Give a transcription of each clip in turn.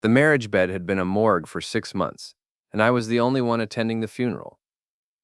The marriage bed had been a morgue for 6 months, and I was the only one attending the funeral.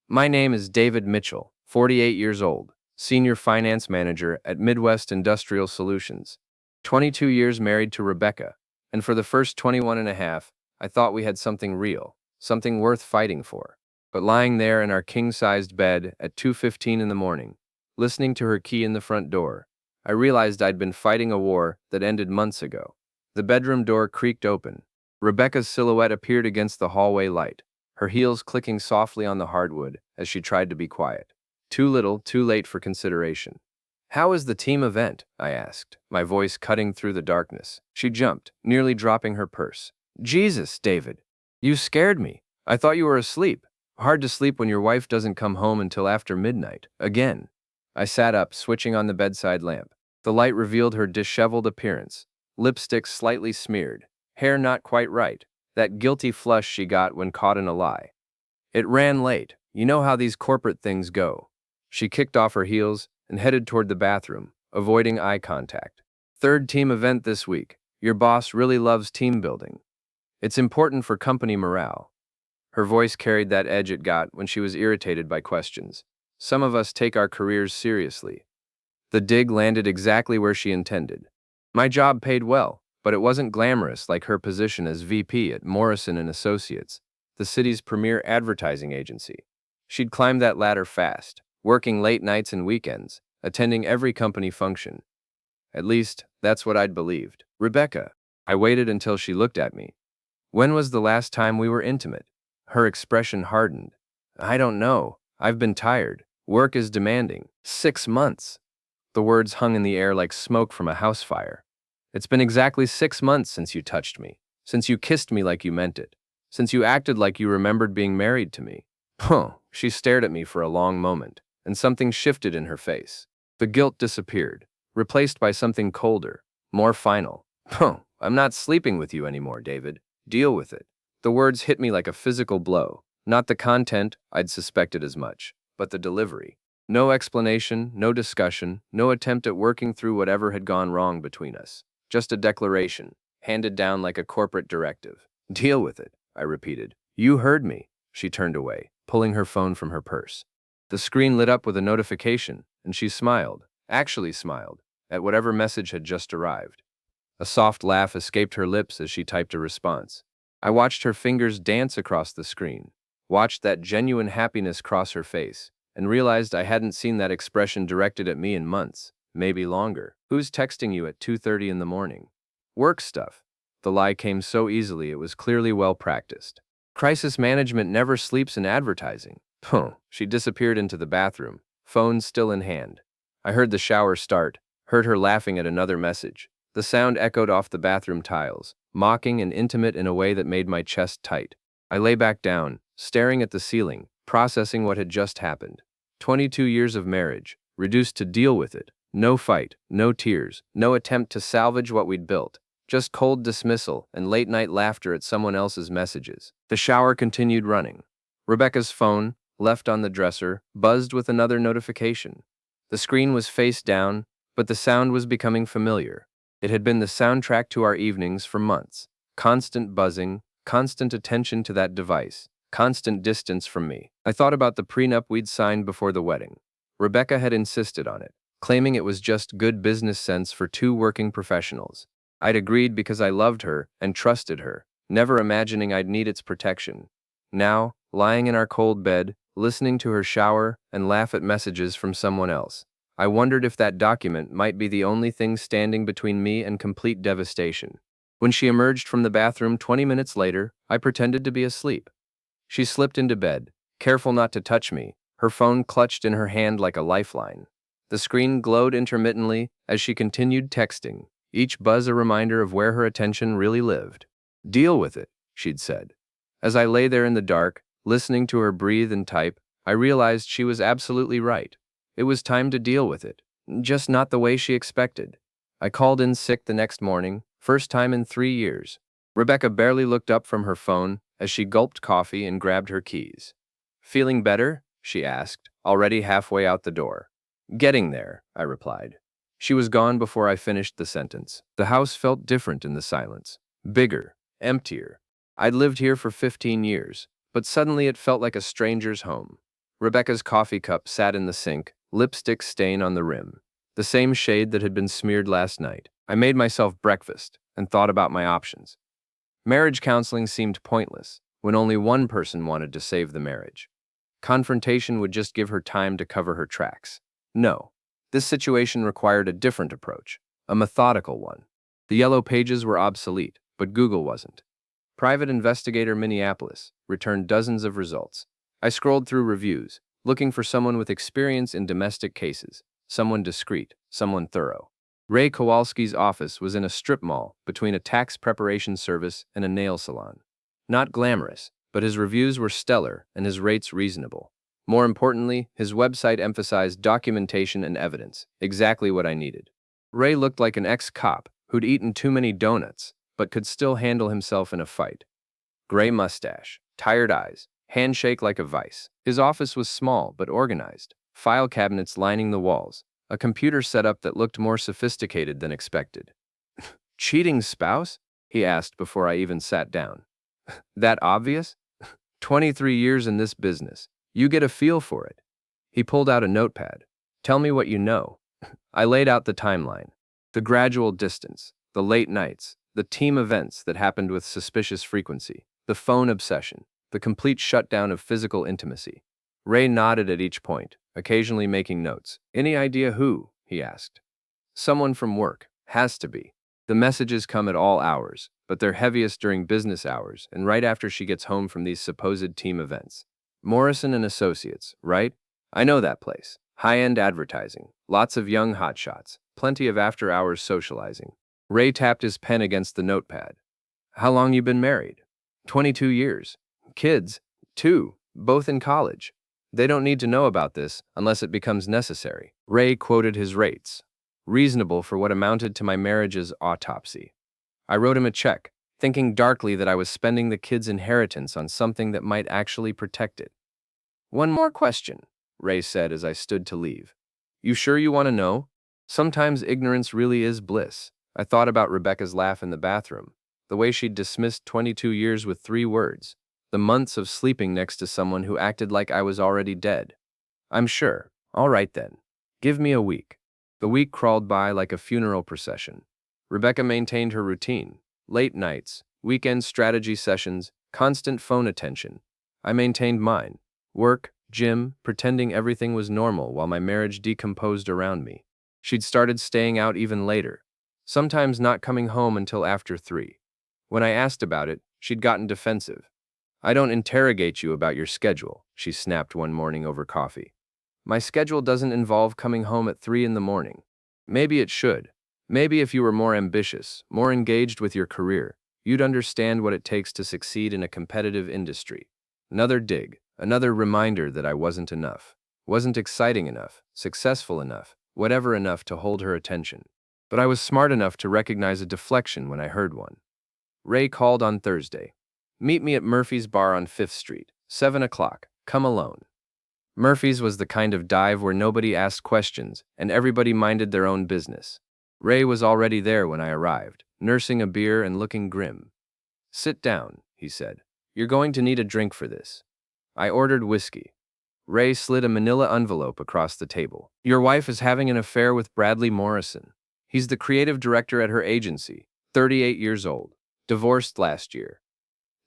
My name is David Mitchell, 48 years old, Senior Finance Manager at Midwest Industrial Solutions, 22 years married to Rebecca, and for the first 21 and a half, I thought we had something real, something worth fighting for. But lying there in our king-sized bed at 2:15 in the morning, listening to her key in the front door, I realized I'd been fighting a war that ended months ago. The bedroom door creaked open. Rebecca's silhouette appeared against the hallway light, her heels clicking softly on the hardwood as she tried to be quiet. Too little, too late for consideration. "How is the team event?" I asked, my voice cutting through the darkness. She jumped, nearly dropping her purse. "Jesus, David. You scared me. I thought you were asleep. Hard to sleep when your wife doesn't come home until after midnight. Again." I sat up, switching on the bedside lamp. The light revealed her disheveled appearance. Lipstick slightly smeared, hair not quite right, that guilty flush she got when caught in a lie. "It ran late. You know how these corporate things go." She kicked off her heels and headed toward the bathroom, avoiding eye contact. "Third team event this week. Your boss really loves team building. It's important for company morale." Her voice carried that edge it got when she was irritated by questions. Some of us take our careers seriously. The dig landed exactly where she intended. My job paid well, but it wasn't glamorous like her position as VP at Morrison & Associates, the city's premier advertising agency. She'd climbed that ladder fast, working late nights and weekends, attending every company function. At least, that's what I'd believed. "Rebecca." I waited until she looked at me. "When was the last time we were intimate?" Her expression hardened. "I don't know. I've been tired. Work is demanding." 6 months. The words hung in the air like smoke from a house fire. "It's been exactly 6 months since you touched me, since you kissed me like you meant it, since you acted like you remembered being married to me." Huh. She stared at me for a long moment, and something shifted in her face. The guilt disappeared, replaced by something colder, more final. "Huh. I'm not sleeping with you anymore, David. Deal with it." The words hit me like a physical blow, not the content, I'd suspected as much, but the delivery. No explanation, no discussion, no attempt at working through whatever had gone wrong between us. Just a declaration, handed down like a corporate directive. "Deal with it," I repeated. "You heard me." She turned away, pulling her phone from her purse. The screen lit up with a notification, and she smiled, actually smiled, at whatever message had just arrived. A soft laugh escaped her lips as she typed a response. I watched her fingers dance across the screen, watched that genuine happiness cross her face, and realized I hadn't seen that expression directed at me in months, maybe longer. "Who's texting you at 2:30 in the morning?" "Work stuff." The lie came so easily it was clearly well practiced. "Crisis management never sleeps in advertising." She disappeared into the bathroom, phone still in hand. I heard the shower start, heard her laughing at another message. The sound echoed off the bathroom tiles, mocking and intimate in a way that made my chest tight. I lay back down, staring at the ceiling, processing what had just happened. 22 years of marriage, reduced to deal with it. No fight, no tears, no attempt to salvage what we'd built. Just cold dismissal and late-night laughter at someone else's messages. The shower continued running. Rebecca's phone, left on the dresser, buzzed with another notification. The screen was face down, but the sound was becoming familiar. It had been the soundtrack to our evenings for months. Constant buzzing, constant attention to that device, constant distance from me. I thought about the prenup we'd signed before the wedding. Rebecca had insisted on it, claiming it was just good business sense for two working professionals. I'd agreed because I loved her and trusted her, never imagining I'd need its protection. Now, lying in our cold bed, listening to her shower and laugh at messages from someone else, I wondered if that document might be the only thing standing between me and complete devastation. When she emerged from the bathroom 20 minutes later, I pretended to be asleep. She slipped into bed, careful not to touch me, her phone clutched in her hand like a lifeline. The screen glowed intermittently as she continued texting, each buzz a reminder of where her attention really lived. "Deal with it," she'd said. As I lay there in the dark, listening to her breathe and type, I realized she was absolutely right. It was time to deal with it, just not the way she expected. I called in sick the next morning, first time in 3 years. Rebecca barely looked up from her phone as she gulped coffee and grabbed her keys. "Feeling better?" she asked, already halfway out the door. "Getting there," I replied. She was gone before I finished the sentence. The house felt different in the silence. Bigger, emptier. I'd lived here for 15 years, but suddenly it felt like a stranger's home. Rebecca's coffee cup sat in the sink, lipstick stain on the rim, the same shade that had been smeared last night. I made myself breakfast and thought about my options. Marriage counseling seemed pointless when only one person wanted to save the marriage. Confrontation would just give her time to cover her tracks. No, this situation required a different approach, a methodical one. The yellow pages were obsolete, but Google wasn't. Private Investigator Minneapolis returned dozens of results. I scrolled through reviews, looking for someone with experience in domestic cases, someone discreet, someone thorough. Ray Kowalski's office was in a strip mall between a tax preparation service and a nail salon. Not glamorous, but his reviews were stellar and his rates reasonable. More importantly, his website emphasized documentation and evidence, exactly what I needed. Ray looked like an ex-cop who'd eaten too many donuts, but could still handle himself in a fight. Gray mustache, tired eyes, handshake like a vice. His office was small but organized, file cabinets lining the walls, a computer setup that looked more sophisticated than expected. Cheating spouse? He asked before I even sat down. That obvious? 23 years in this business. You get a feel for it. He pulled out a notepad. Tell me what you know. I laid out the timeline. The gradual distance, the late nights, the team events that happened with suspicious frequency, the phone obsession, the complete shutdown of physical intimacy. Ray nodded at each point, occasionally making notes. Any idea who? He asked. Someone from work. Has to be. The messages come at all hours, but they're heaviest during business hours and right after she gets home from these supposed team events. Morrison and Associates, right? I know that place. High-end advertising, lots of young hotshots, plenty of after-hours socializing. Ray tapped his pen against the notepad. How long you been married? 22 years. Kids? 2, both in college. They don't need to know about this unless it becomes necessary. Ray quoted his rates. Reasonable for what amounted to my marriage's autopsy. I wrote him a check, thinking darkly that I was spending the kid's inheritance on something that might actually protect it. One more question, Ray said as I stood to leave. You sure you want to know? Sometimes ignorance really is bliss. I thought about Rebecca's laugh in the bathroom, the way she'd dismissed 22 years with 3 words, the months of sleeping next to someone who acted like I was already dead. I'm sure. All right then. Give me a week. The week crawled by like a funeral procession. Rebecca maintained her routine. Late nights, weekend strategy sessions, constant phone attention. I maintained mine. Work, gym, pretending everything was normal while my marriage decomposed around me. She'd started staying out even later, sometimes not coming home until after 3. When I asked about it, she'd gotten defensive. I don't interrogate you about your schedule, she snapped one morning over coffee. My schedule doesn't involve coming home at 3 in the morning. Maybe it should. Maybe if you were more ambitious, more engaged with your career, you'd understand what it takes to succeed in a competitive industry. Another dig, another reminder that I wasn't enough, wasn't exciting enough, successful enough, whatever enough to hold her attention. But I was smart enough to recognize a deflection when I heard one. Ray called on Thursday. Meet me at Murphy's Bar on 5th Street, 7 o'clock, come alone. Murphy's was the kind of dive where nobody asked questions and everybody minded their own business. Ray was already there when I arrived, nursing a beer and looking grim. Sit down, he said. You're going to need a drink for this. I ordered whiskey. Ray slid a manila envelope across the table. Your wife is having an affair with Bradley Morrison. He's the creative director at her agency, 38 years old, divorced last year.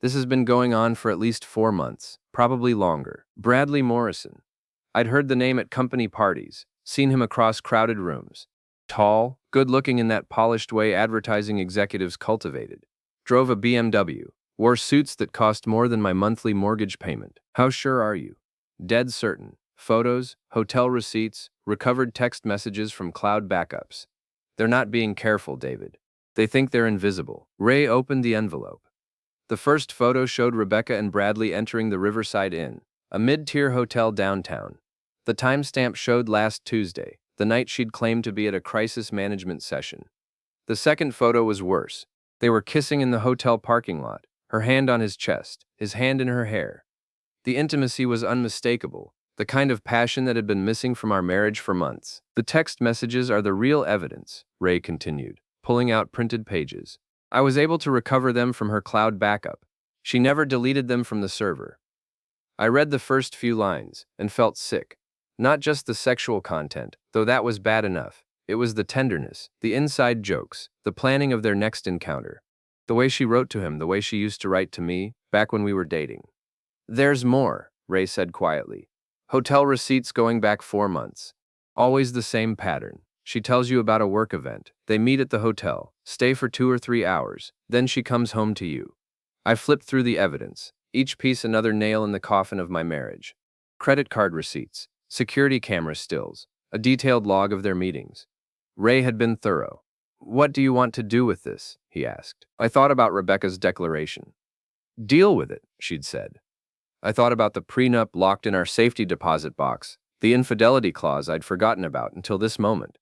This has been going on for at least 4 months, probably longer. Bradley Morrison. I'd heard the name at company parties, seen him across crowded rooms. Tall, good-looking in that polished way advertising executives cultivated. Drove a BMW, wore suits that cost more than my monthly mortgage payment. How sure are you? Dead certain. Photos, hotel receipts, recovered text messages from cloud backups. They're not being careful, David. They think they're invisible. Ray opened the envelope. The first photo showed Rebecca and Bradley entering the Riverside Inn, a mid-tier hotel downtown. The timestamp showed last Tuesday, the night she'd claimed to be at a crisis management session. The second photo was worse. They were kissing in the hotel parking lot, her hand on his chest, his hand in her hair. The intimacy was unmistakable, the kind of passion that had been missing from our marriage for months. The text messages are the real evidence, Ray continued, pulling out printed pages. I was able to recover them from her cloud backup. She never deleted them from the server. I read the first few lines and felt sick. Not just the sexual content, though that was bad enough. It was the tenderness, the inside jokes, the planning of their next encounter. The way she wrote to him, the way she used to write to me, back when we were dating. There's more, Ray said quietly. Hotel receipts going back 4 months. Always the same pattern. She tells you about a work event. They meet at the hotel, stay for 2 or 3 hours, then she comes home to you. I flipped through the evidence, each piece another nail in the coffin of my marriage. Credit card receipts, security camera stills, a detailed log of their meetings. Ray had been thorough. What do you want to do with this? He asked. I thought about Rebecca's declaration. Deal with it, she'd said. I thought about the prenup locked in our safety deposit box, the infidelity clause I'd forgotten about until this moment.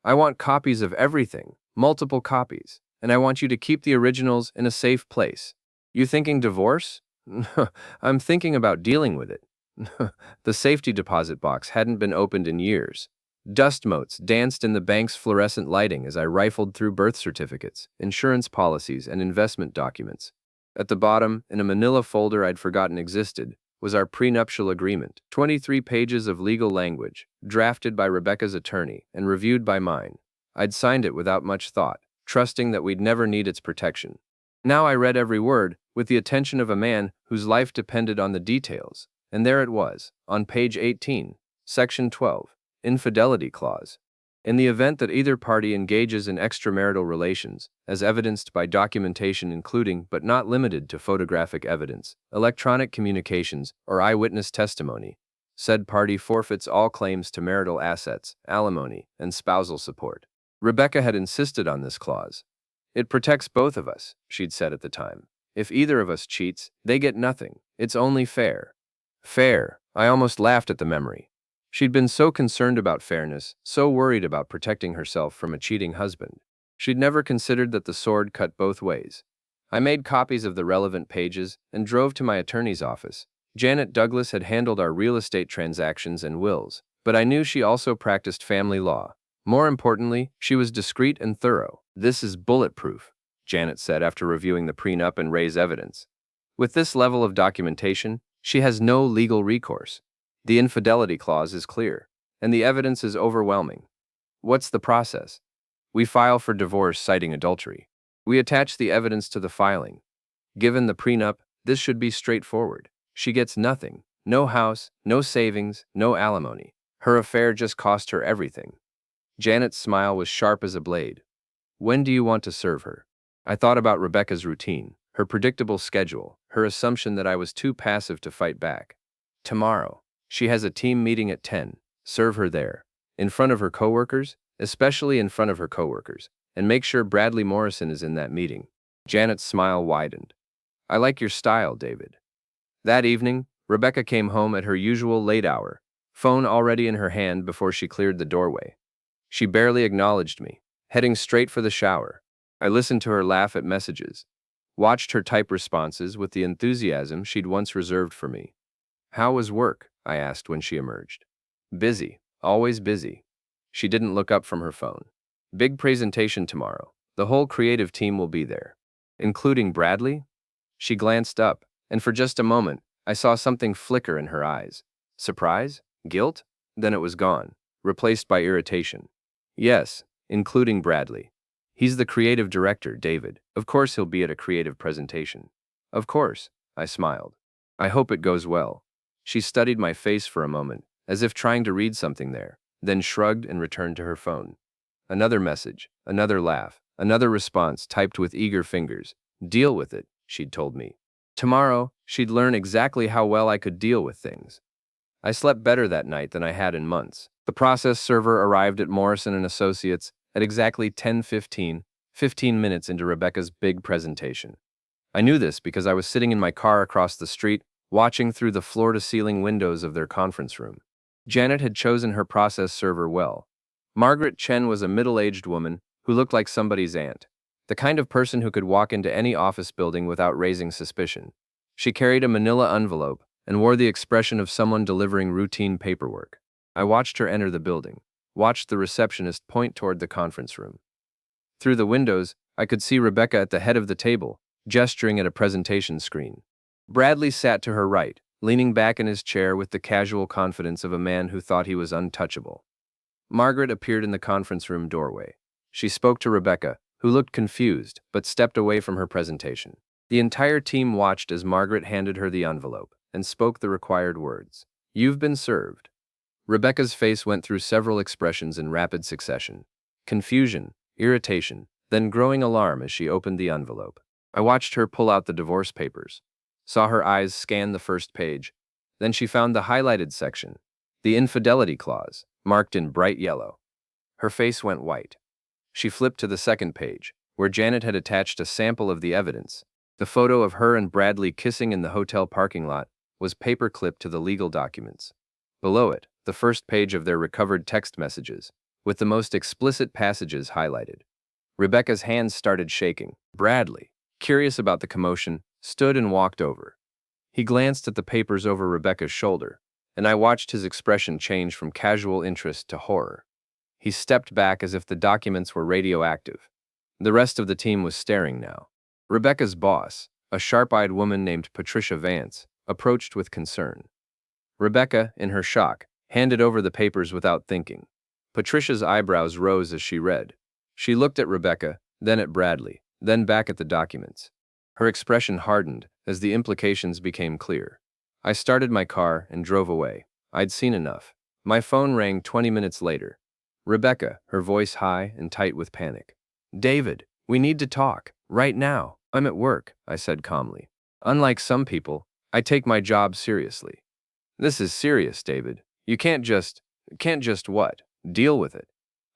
I want copies of everything, multiple copies, and I want you to keep the originals in a safe place. You thinking divorce? I'm thinking about dealing with it. The safety deposit box hadn't been opened in years. Dust motes danced in the bank's fluorescent lighting as I rifled through birth certificates, insurance policies, and investment documents. At the bottom, in a manila folder I'd forgotten existed, was our prenuptial agreement, 23 pages of legal language, drafted by Rebecca's attorney and reviewed by mine. I'd signed it without much thought, trusting that we'd never need its protection. Now I read every word, with the attention of a man whose life depended on the details, and there it was, on page 18, section 12, infidelity clause. In the event that either party engages in extramarital relations, as evidenced by documentation including but not limited to photographic evidence, electronic communications, or eyewitness testimony, said party forfeits all claims to marital assets, alimony, and spousal support. Rebecca had insisted on this clause. It protects both of us, she'd said at the time. If either of us cheats, they get nothing. It's only fair. Fair. I almost laughed at the memory. She'd been so concerned about fairness, so worried about protecting herself from a cheating husband. She'd never considered that the sword cut both ways. I made copies of the relevant pages and drove to my attorney's office. Janet Douglas had handled our real estate transactions and wills, but I knew she also practiced family law. More importantly, she was discreet and thorough. This is bulletproof, Janet said after reviewing the prenup and Ray's evidence. With this level of documentation, she has no legal recourse. The infidelity clause is clear, and the evidence is overwhelming. What's the process? We file for divorce citing adultery. We attach the evidence to the filing. Given the prenup, this should be straightforward. She gets nothing. No house, no savings, no alimony. Her affair just cost her everything. Janet's smile was sharp as a blade. When do you want to serve her? I thought about Rebecca's routine, her predictable schedule, her assumption that I was too passive to fight back. Tomorrow. She has a team meeting at 10. Serve her there. In front of her coworkers, especially in front of her coworkers, and make sure Bradley Morrison is in that meeting. Janet's smile widened. I like your style, David. That evening, Rebecca came home at her usual late hour, phone already in her hand before she cleared the doorway. She barely acknowledged me, heading straight for the shower. I listened to her laugh at messages, watched her type responses with the enthusiasm she'd once reserved for me. How was work? I asked when she emerged. Busy, always busy. She didn't look up from her phone. Big presentation tomorrow. The whole creative team will be there. Including Bradley? She glanced up, and for just a moment, I saw something flicker in her eyes. Surprise? Guilt? Then it was gone, replaced by irritation. Yes, including Bradley. He's the creative director, David. Of course he'll be at a creative presentation. Of course, I smiled. I hope it goes well. She studied my face for a moment, as if trying to read something there, then shrugged and returned to her phone. Another message, another laugh, another response typed with eager fingers. Deal with it, she'd told me. Tomorrow, she'd learn exactly how well I could deal with things. I slept better that night than I had in months. The process server arrived at Morrison & Associates at exactly 10:15, 15 minutes into Rebecca's big presentation. I knew this because I was sitting in my car across the street, watching through the floor-to-ceiling windows of their conference room. Janet had chosen her process server well. Margaret Chen was a middle-aged woman who looked like somebody's aunt, the kind of person who could walk into any office building without raising suspicion. She carried a manila envelope and wore the expression of someone delivering routine paperwork. I watched her enter the building, watched the receptionist point toward the conference room. Through the windows, I could see Rebecca at the head of the table, gesturing at a presentation screen. Bradley sat to her right, leaning back in his chair with the casual confidence of a man who thought he was untouchable. Margaret appeared in the conference room doorway. She spoke to Rebecca, who looked confused, but stepped away from her presentation. The entire team watched as Margaret handed her the envelope and spoke the required words. "You've been served." Rebecca's face went through several expressions in rapid succession. Confusion, irritation, then growing alarm as she opened the envelope. I watched her pull out the divorce papers, saw her eyes scan the first page. Then she found the highlighted section, the infidelity clause, marked in bright yellow. Her face went white. She flipped to the second page, where Janet had attached a sample of the evidence. The photo of her and Bradley kissing in the hotel parking lot was paper-clipped to the legal documents. Below it, the first page of their recovered text messages, with the most explicit passages highlighted. Rebecca's hands started shaking. Bradley, curious about the commotion, stood and walked over. He glanced at the papers over Rebecca's shoulder, and I watched his expression change from casual interest to horror. He stepped back as if the documents were radioactive. The rest of the team was staring now. Rebecca's boss, a sharp-eyed woman named Patricia Vance, approached with concern. Rebecca, in her shock, handed over the papers without thinking. Patricia's eyebrows rose as she read. She looked at Rebecca, then at Bradley, then back at the documents. Her expression hardened as the implications became clear. I started my car and drove away. I'd seen enough. My phone rang 20 minutes later. Rebecca, her voice high and tight with panic. "David, we need to talk, right now. I'm at work," I said calmly. "Unlike some people, I take my job seriously." "This is serious, David. You can't just what? Deal with it."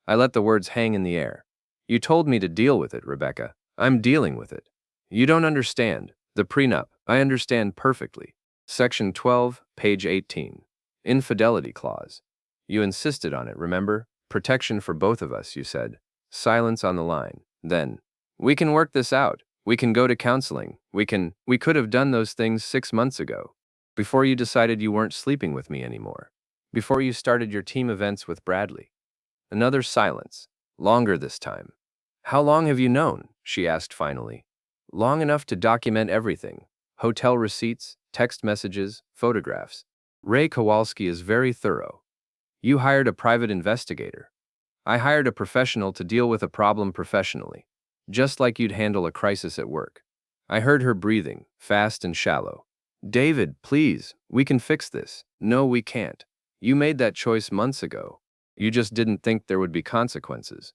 I let the words hang in the air. "You told me to deal with it, Rebecca. I'm dealing with it." "You don't understand. The prenup, I understand perfectly. Section 12, page 18. Infidelity clause. You insisted on it, remember? Protection for both of us, you said." Silence on the line. Then, "We can work this out. We can go to counseling. We could have done those things 6 months ago. Before you decided you weren't sleeping with me anymore. Before you started your team events with Bradley." Another silence. Longer this time. "How long have you known?" she asked finally. "Long enough to document everything. Hotel receipts, text messages, photographs. Ray Kowalski is very thorough. You hired a private investigator. I hired a professional to deal with a problem professionally, just like you'd handle a crisis at work." I heard her breathing, fast and shallow. "David, please, we can fix this." "No, we can't. You made that choice months ago. You just didn't think there would be consequences."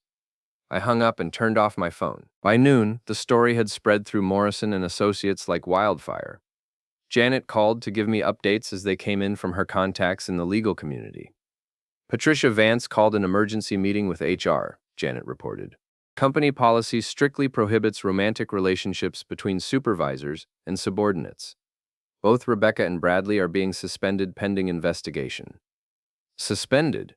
I hung up and turned off my phone. By noon, the story had spread through Morrison and Associates like wildfire. Janet called to give me updates as they came in from her contacts in the legal community. Patricia Vance called an emergency meeting with HR, Janet reported. Company policy strictly prohibits romantic relationships between supervisors and subordinates. Both Rebecca and Bradley are being suspended pending investigation. Suspended?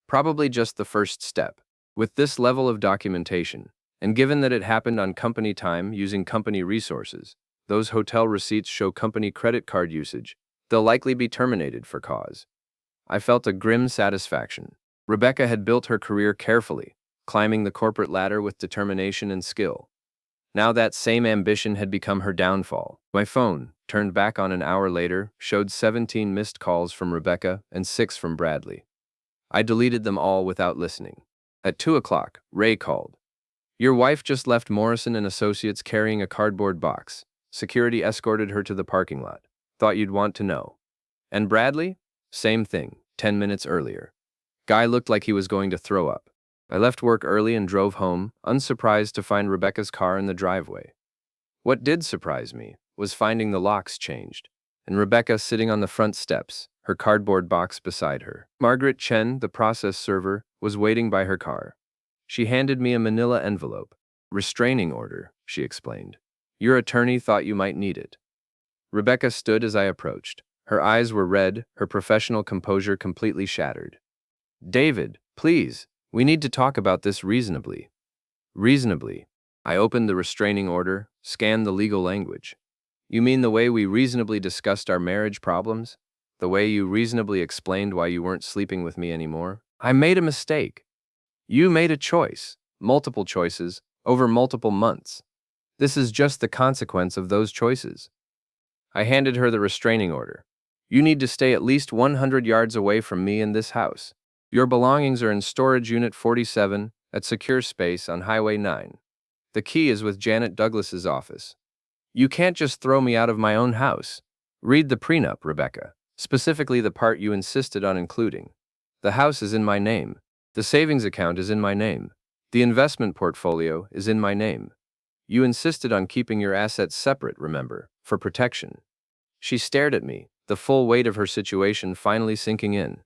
Probably just the first step. With this level of documentation, and given that it happened on company time using company resources, those hotel receipts show company credit card usage, they'll likely be terminated for cause. I felt a grim satisfaction. Rebecca had built her career carefully, climbing the corporate ladder with determination and skill. Now that same ambition had become her downfall. My phone, turned back on an hour later, showed 17 missed calls from Rebecca and 6 from Bradley. I deleted them all without listening. At 2 o'clock, Ray called. "Your wife just left Morrison and Associates carrying a cardboard box. Security escorted her to the parking lot. Thought you'd want to know." "And Bradley?" "Same thing, 10 minutes earlier. Guy looked like he was going to throw up." I left work early and drove home, unsurprised to find Rebecca's car in the driveway. What did surprise me was finding the locks changed, and Rebecca sitting on the front steps, her cardboard box beside her. Margaret Chen, the process server, was waiting by her car. She handed me a manila envelope. "Restraining order," she explained. "Your attorney thought you might need it." Rebecca stood as I approached. Her eyes were red, her professional composure completely shattered. "David, please, we need to talk about this reasonably." "Reasonably?" I opened the restraining order, scanned the legal language. "You mean the way we reasonably discussed our marriage problems? The way you reasonably explained why you weren't sleeping with me anymore?" "I made a mistake." "You made a choice, multiple choices, over multiple months. This is just the consequence of those choices. I handed her the restraining order. You need to stay at least 100 yards away from me in this house. Your belongings are in Storage Unit 47 at Secure Space on Highway 9. The key is with Janet Douglas's office. You can't just throw me out of my own house. Read the prenup, Rebecca, specifically the part you insisted on including. The house is in my name. The savings account is in my name. The investment portfolio is in my name. You insisted on keeping your assets separate, remember, for protection. She stared at me, the full weight of her situation finally sinking in.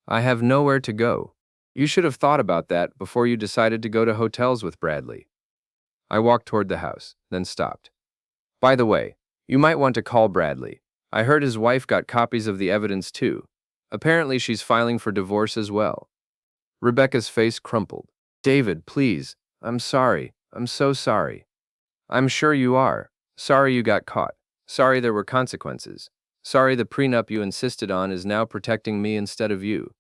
I have nowhere to go. You should have thought about that before you decided to go to hotels with Bradley. I walked toward the house, then stopped. By the way, you might want to call Bradley. I heard his wife got copies of the evidence too. Apparently she's filing for divorce as well. Rebecca's face crumpled. David, please. I'm sorry. I'm so sorry. I'm sure you are. Sorry you got caught. Sorry there were consequences. Sorry the prenup you insisted on is now protecting me instead of you.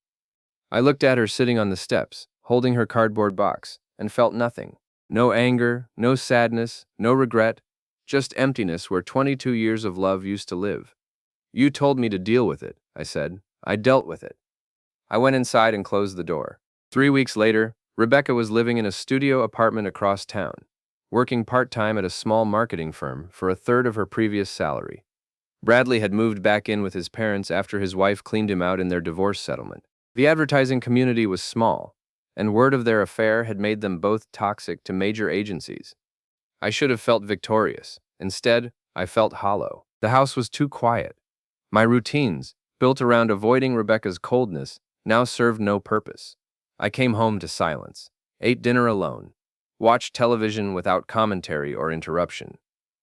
I looked at her sitting on the steps, holding her cardboard box, and felt nothing. No anger, no sadness, no regret, just emptiness where 22 years of love used to live. You told me to deal with it, I said. I dealt with it. I went inside and closed the door. 3 weeks later, Rebecca was living in a studio apartment across town, working part-time at a small marketing firm for a third of her previous salary. Bradley had moved back in with his parents after his wife cleaned him out in their divorce settlement. The advertising community was small, and word of their affair had made them both toxic to major agencies. I should have felt victorious. Instead, I felt hollow. The house was too quiet. My routines, built around avoiding Rebecca's coldness, now served no purpose. I came home to silence, ate dinner alone, watched television without commentary or interruption.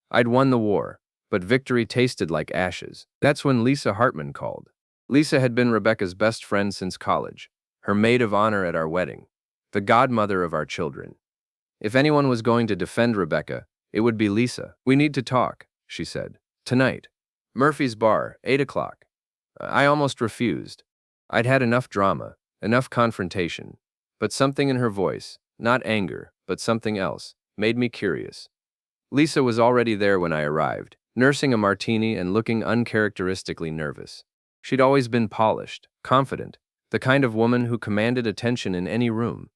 I'd won the war, but victory tasted like ashes. That's when Lisa Hartman called. Lisa had been Rebecca's best friend since college, her maid of honor at our wedding, the godmother of our children. If anyone was going to defend Rebecca, it would be Lisa. We need to talk, she said. Tonight. Murphy's Bar, 8 o'clock. I almost refused. I'd had enough drama, enough confrontation. But something in her voice, not anger, but something else, made me curious. Lisa was already there when I arrived, nursing a martini and looking uncharacteristically nervous. She'd always been polished, confident, the kind of woman who commanded attention in any room.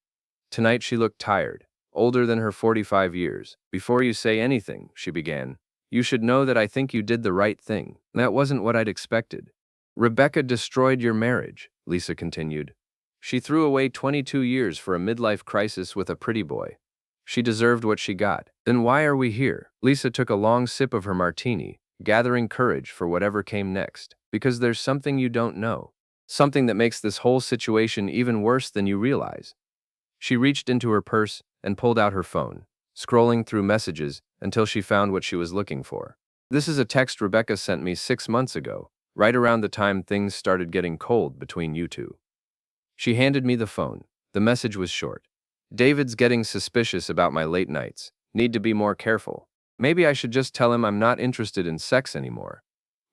Tonight she looked tired, older than her 45 years. Before you say anything, she began, you should know that I think you did the right thing. That wasn't what I'd expected. Rebecca destroyed your marriage, Lisa continued. She threw away 22 years for a midlife crisis with a pretty boy. She deserved what she got. Then why are we here? Lisa took a long sip of her martini, gathering courage for whatever came next. Because there's something you don't know. Something that makes this whole situation even worse than you realize. She reached into her purse and pulled out her phone, scrolling through messages until she found what she was looking for. This is a text Rebecca sent me 6 months ago, right around the time things started getting cold between you two. She handed me the phone. The message was short. David's getting suspicious about my late nights. Need to be more careful. Maybe I should just tell him I'm not interested in sex anymore.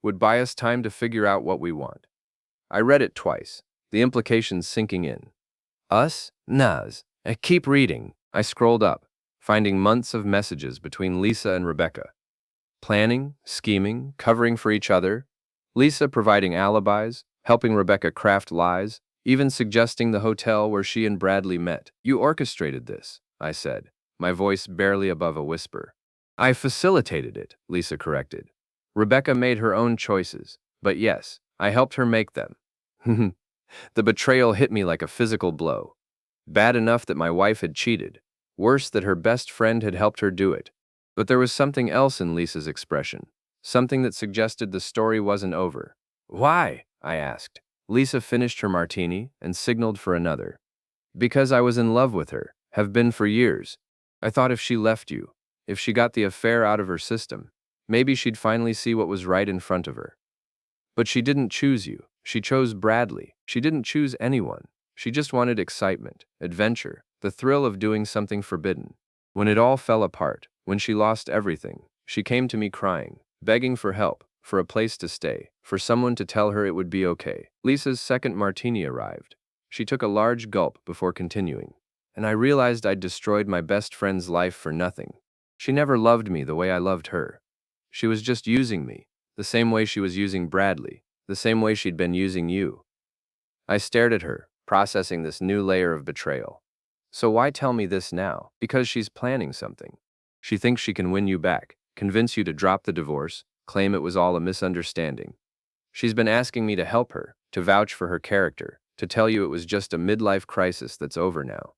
Would buy us time to figure out what we want. I read it twice, the implications sinking in. Us? Naz. Keep reading. I scrolled up, finding months of messages between Lisa and Rebecca. Planning, scheming, covering for each other. Lisa providing alibis, helping Rebecca craft lies, even suggesting the hotel where she and Bradley met. You orchestrated this, I said, my voice barely above a whisper. I facilitated it, Lisa corrected. Rebecca made her own choices, but yes, I helped her make them. The betrayal hit me like a physical blow. Bad enough that my wife had cheated. Worse that her best friend had helped her do it. But there was something else in Lisa's expression. Something that suggested the story wasn't over. Why? I asked. Lisa finished her martini and signaled for another. Because I was in love with her, have been for years. I thought if she left you, if she got the affair out of her system, maybe she'd finally see what was right in front of her. But she didn't choose you. She chose Bradley. She didn't choose anyone. She just wanted excitement, adventure, the thrill of doing something forbidden. When it all fell apart, when she lost everything, she came to me crying, begging for help, for a place to stay, for someone to tell her it would be okay. Lisa's second martini arrived. She took a large gulp before continuing. and I realized I'd destroyed my best friend's life for nothing. She never loved me the way I loved her. She was just using me, the same way she was using Bradley, the same way she'd been using you. I stared at her, processing this new layer of betrayal. So why tell me this now? Because she's planning something. She thinks she can win you back, convince you to drop the divorce, claim it was all a misunderstanding. She's been asking me to help her, to vouch for her character, to tell you it was just a midlife crisis that's over now.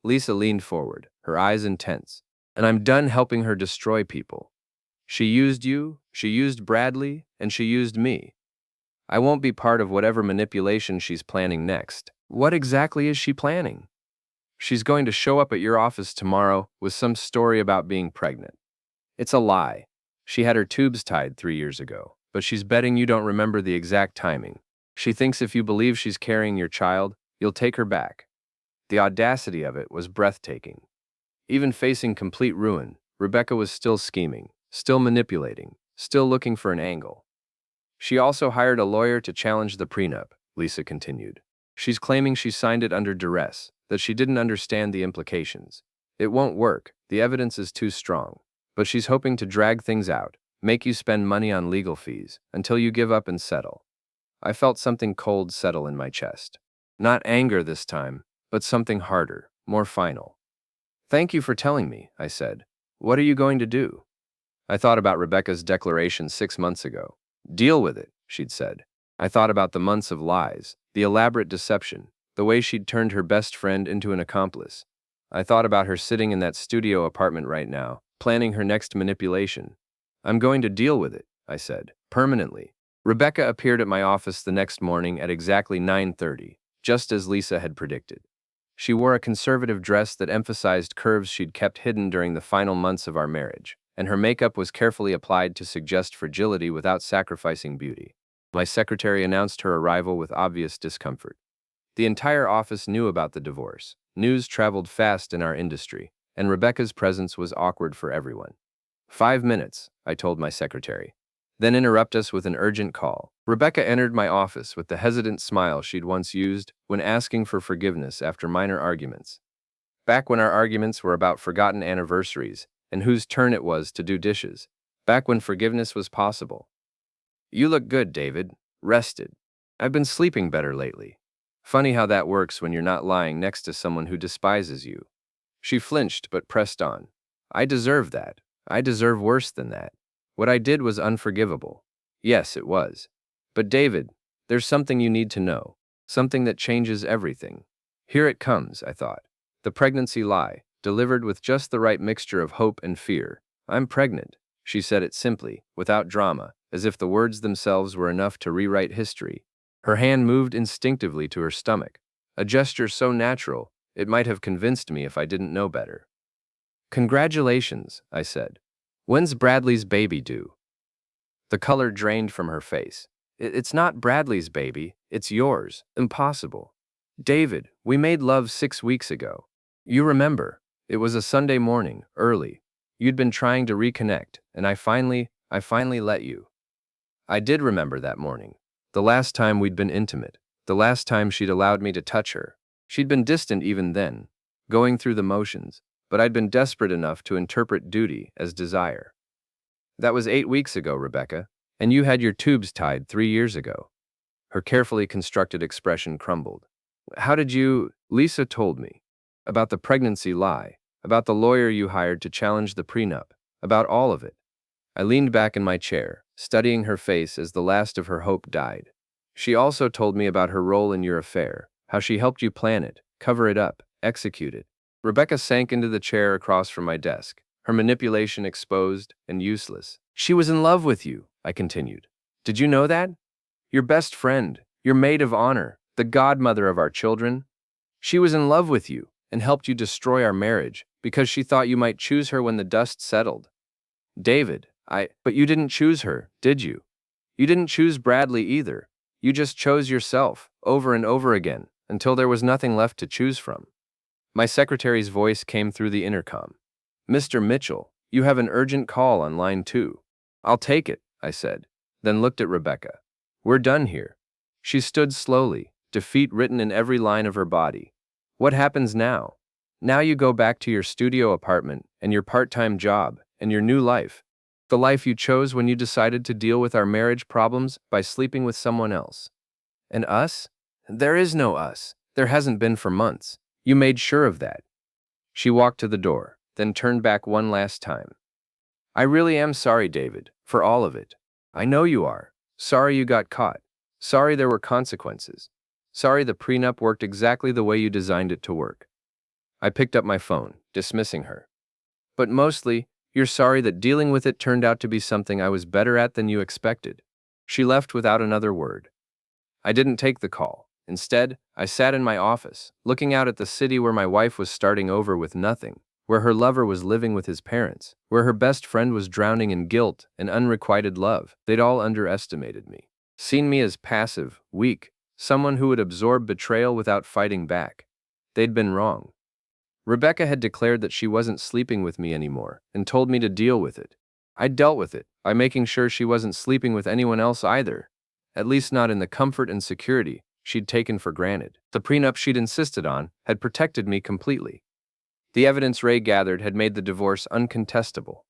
Lisa leaned forward, her eyes intense. And I'm done helping her destroy people. She used you, she used Bradley, and she used me. I won't be part of whatever manipulation she's planning next. What exactly is she planning? She's going to show up at your office tomorrow with some story about being pregnant. It's a lie. She had her tubes tied 3 years ago, but she's betting you don't remember the exact timing. She thinks if you believe she's carrying your child, you'll take her back. The audacity of it was breathtaking. Even facing complete ruin, Rebecca was still scheming, still manipulating, still looking for an angle. She also hired a lawyer to challenge the prenup, Lisa continued. She's claiming she signed it under duress, that she didn't understand the implications. It won't work, the evidence is too strong. But she's hoping to drag things out, make you spend money on legal fees, until you give up and settle. I felt something cold settle in my chest. Not anger this time, but something harder, more final. Thank you for telling me, I said. What are you going to do? I thought about Rebecca's declaration 6 months ago. Deal with it, she'd said. I thought about the months of lies, the elaborate deception, the way she'd turned her best friend into an accomplice. I thought about her sitting in that studio apartment right now, planning her next manipulation. I'm going to deal with it, I said, permanently. Rebecca appeared at my office the next morning at exactly 9:30, just as Lisa had predicted. She wore a conservative dress that emphasized curves she'd kept hidden during the final months of our marriage, and her makeup was carefully applied to suggest fragility without sacrificing beauty. My secretary announced her arrival with obvious discomfort. The entire office knew about the divorce. News traveled fast in our industry, and Rebecca's presence was awkward for everyone. 5 minutes, I told my secretary. Then interrupt us with an urgent call. Rebecca entered my office with the hesitant smile she'd once used when asking for forgiveness after minor arguments. Back when our arguments were about forgotten anniversaries and whose turn it was to do dishes. Back when forgiveness was possible. You look good, David. Rested. I've been sleeping better lately. Funny how that works when you're not lying next to someone who despises you. She flinched but pressed on. I deserve that. I deserve worse than that. What I did was unforgivable. Yes, it was. But David, there's something you need to know. Something that changes everything. Here it comes, I thought. The pregnancy lie, delivered with just the right mixture of hope and fear. I'm pregnant. She said it simply, without drama, as if the words themselves were enough to rewrite history. Her hand moved instinctively to her stomach, a gesture so natural, it might have convinced me if I didn't know better. Congratulations, I said. When's Bradley's baby due? The color drained from her face. It's not Bradley's baby, it's yours. Impossible. David, we made love 6 weeks ago. You remember, it was a Sunday morning, early. You'd been trying to reconnect, and I finally let you. I did remember that morning. The last time we'd been intimate. The last time she'd allowed me to touch her. She'd been distant even then, going through the motions, but I'd been desperate enough to interpret duty as desire. That was 8 weeks ago, Rebecca, and you had your tubes tied 3 years ago. Her carefully constructed expression crumbled. How did you? Lisa told me. About the pregnancy lie, about the lawyer you hired to challenge the prenup, about all of it. I leaned back in my chair, studying her face as the last of her hope died. She also told me about her role in your affair, how she helped you plan it, cover it up, execute it. Rebecca sank into the chair across from my desk, her manipulation exposed and useless. She was in love with you, I continued. Did you know that? Your best friend, your maid of honor, the godmother of our children. She was in love with you and helped you destroy our marriage because she thought you might choose her when the dust settled. David, but you didn't choose her, did you? You didn't choose Bradley either. You just chose yourself, over and over again, until there was nothing left to choose from. My secretary's voice came through the intercom. Mr. Mitchell, you have an urgent call on line 2. I'll take it, I said, then looked at Rebecca. We're done here. She stood slowly, defeat written in every line of her body. What happens now? Now you go back to your studio apartment and your part-time job and your new life. The life you chose when you decided to deal with our marriage problems by sleeping with someone else. And us? There is no us. There hasn't been for months. You made sure of that. She walked to the door, then turned back one last time. I really am sorry, David, for all of it. I know you are. Sorry you got caught. Sorry there were consequences. Sorry the prenup worked exactly the way you designed it to work. I picked up my phone, dismissing her. But mostly, you're sorry that dealing with it turned out to be something I was better at than you expected. She left without another word. I didn't take the call. Instead, I sat in my office, looking out at the city where my wife was starting over with nothing, where her lover was living with his parents, where her best friend was drowning in guilt and unrequited love. They'd all underestimated me, seen me as passive, weak, someone who would absorb betrayal without fighting back. They'd been wrong. Rebecca had declared that she wasn't sleeping with me anymore and told me to deal with it. I dealt with it by making sure she wasn't sleeping with anyone else either, at least not in the comfort and security she'd taken for granted. The prenup she'd insisted on had protected me completely. The evidence Ray gathered had made the divorce uncontestable.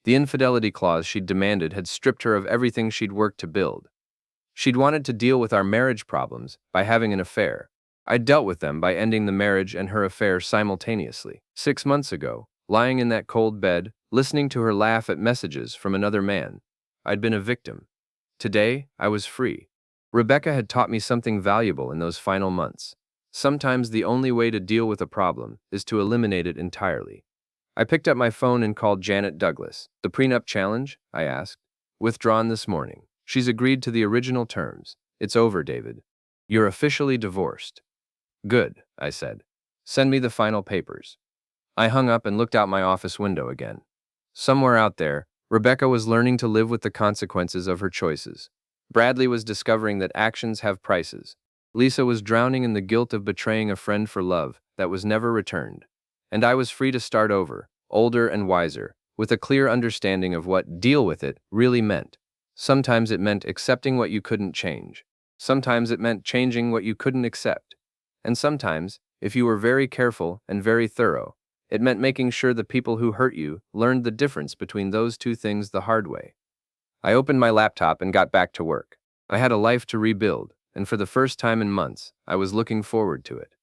The infidelity clause she'd demanded had stripped her of everything she'd worked to build. She'd wanted to deal with our marriage problems by having an affair. I dealt with them by ending the marriage and her affair simultaneously. 6 months ago, lying in that cold bed, listening to her laugh at messages from another man, I'd been a victim. Today, I was free. Rebecca had taught me something valuable in those final months. Sometimes the only way to deal with a problem is to eliminate it entirely. I picked up my phone and called Janet Douglas. The prenup challenge? I asked. Withdrawn this morning. She's agreed to the original terms. It's over, David. You're officially divorced. Good, I said. Send me the final papers. I hung up and looked out my office window again. Somewhere out there, Rebecca was learning to live with the consequences of her choices. Bradley was discovering that actions have prices. Lisa was drowning in the guilt of betraying a friend for love that was never returned. And I was free to start over, older and wiser, with a clear understanding of what deal with it really meant. Sometimes it meant accepting what you couldn't change. Sometimes it meant changing what you couldn't accept. And sometimes, if you were very careful and very thorough, it meant making sure the people who hurt you learned the difference between those two things the hard way. I opened my laptop and got back to work. I had a life to rebuild, and for the first time in months, I was looking forward to it.